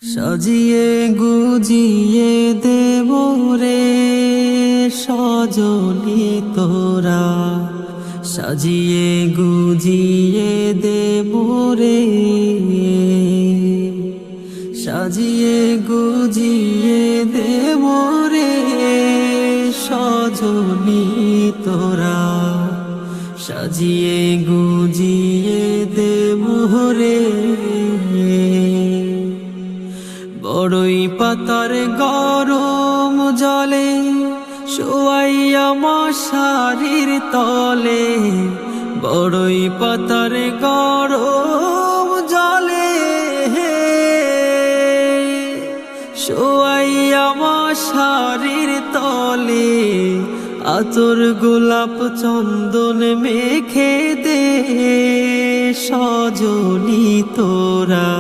সাজিয়ে গুজিয়ে দেব রে সজনি তোরা, সাজিয়ে গুজিয়ে দেব রে, সাজিয়ে গুজিয়ে দেব রে সজনি তোরা, সাজিয়ে গুজিয়ে দেব রে। বড়ই পাতার গরম জলে শোয়াইয়া মশারির তলে, বড়ই পাতার গরম জলে শোয়াইয়া মশারির তলে, আতর গোলাপ চন্দন মেখে দে সজনি তোরা।